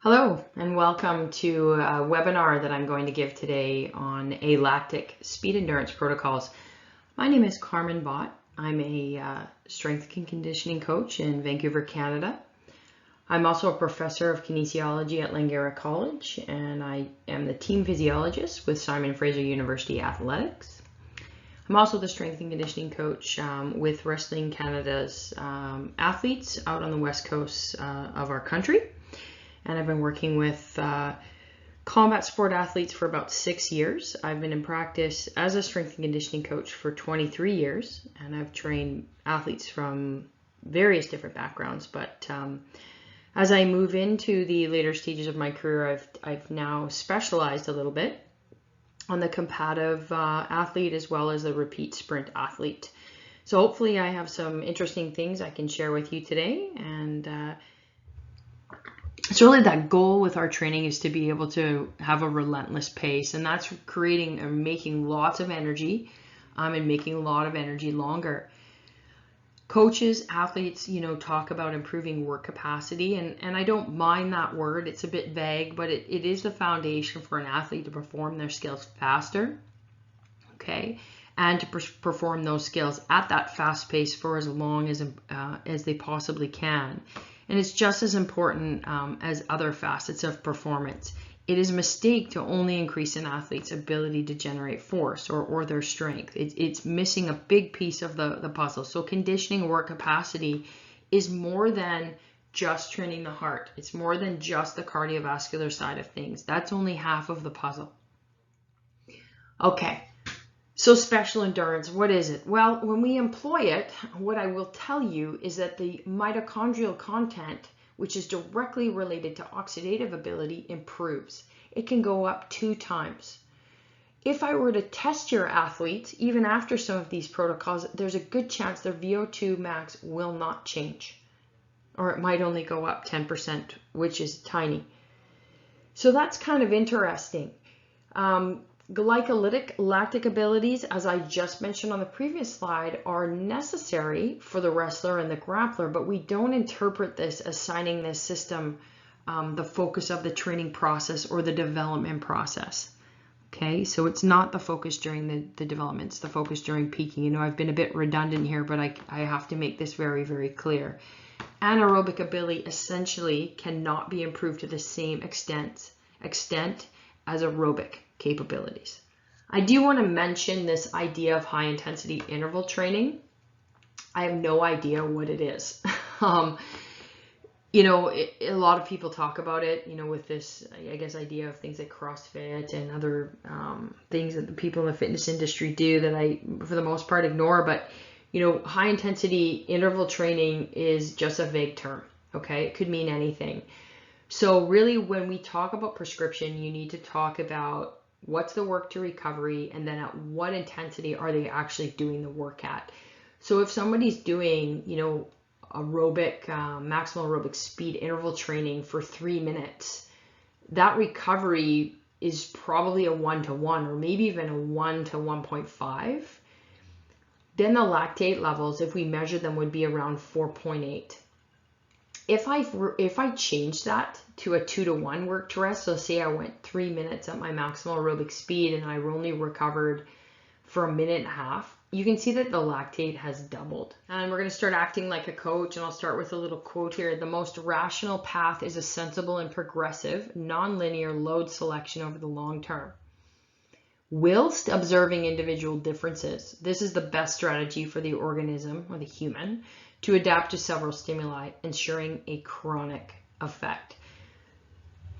Hello, and welcome to a webinar that I'm going to give today on alactic speed endurance protocols. My name is Carmen Bott. I'm a strength and conditioning coach in Vancouver, Canada. I'm also a professor of kinesiology at Langara College, and I am the team physiologist with Simon Fraser University Athletics. I'm also the strength and conditioning coach with Wrestling Canada's athletes out on the west coast of our country. And I've been working with combat sport athletes for about 6 years. I've been in practice as a strength and conditioning coach for 23 years, and I've trained athletes from various different backgrounds. But as I move into the later stages of my career, I've now specialized a little bit on the combative athlete as well as the repeat sprint athlete. So hopefully I have some interesting things I can share with you today, and it's really that goal with our training is to be able to have a relentless pace, and that's creating or making lots of energy and making a lot of energy longer. Coaches, athletes, talk about improving work capacity, and I don't mind that word. It's a bit vague, but it is the foundation for an athlete to perform their skills faster, okay, and to perform those skills at that fast pace for as long as they possibly can. And it's just as important as other facets of performance. It is a mistake to only increase an athlete's ability to generate force or their strength. It's missing a big piece of the puzzle. So conditioning work capacity is more than just training the heart. It's more than just the cardiovascular side of things. That's only half of the puzzle. Okay. So special endurance, what is it? Well, when we employ it, what I will tell you is that the mitochondrial content, which is directly related to oxidative ability, improves. It can go up 2 times. If I were to test your athletes, even after some of these protocols, there's a good chance their VO2 max will not change, or it might only go up 10%, which is tiny. So that's kind of interesting. Glycolytic lactic abilities, as I just mentioned on the previous slide, are necessary for the wrestler and the grappler, but we don't interpret this as assigning this system the focus of the training process or the development process. Okay, so it's not the focus during the development, it's the focus during peaking. I've been a bit redundant here, but I have to make this very, very clear. Anaerobic ability essentially cannot be improved to the same extent as aerobic capabilities. I do want to mention this idea of high intensity interval training. I have no idea what it is. A lot of people talk about it, with this, I guess, idea of things like CrossFit and other things that the people in the fitness industry do that I, for the most part, ignore. But, high intensity interval training is just a vague term, okay? It could mean anything. So really, when we talk about prescription, you need to talk about what's the work to recovery, and then at what intensity are they actually doing the work at. So if somebody's doing, aerobic, maximal aerobic speed interval training for 3 minutes, that recovery is probably a 1-to-1 or maybe even a 1-to-1.5. Then the lactate levels, if we measure them, would be around 4.8. If I change that to a 2-to-1 work to rest, so say I went 3 minutes at my maximal aerobic speed and I only recovered for 1.5 minutes, you can see that the lactate has doubled. And we're going to start acting like a coach, and I'll start with a little quote here. The most rational path is a sensible and progressive, non-linear load selection over the long term, whilst observing individual differences. This is the best strategy for the organism, or the human, to adapt to several stimuli, ensuring a chronic effect.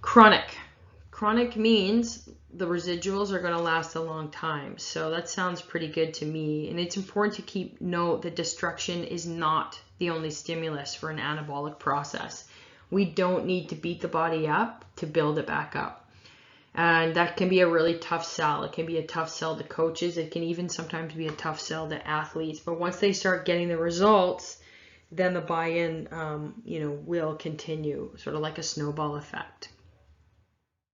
Chronic means the residuals are going to last a long time. So that sounds pretty good to me. And it's important to keep note that destruction is not the only stimulus for an anabolic process. We don't need to beat the body up to build it back up. And that can be a really tough sell. It can be a tough sell to coaches. It can even sometimes be a tough sell to athletes. But once they start getting the results, then the buy-in, will continue, sort of like a snowball effect.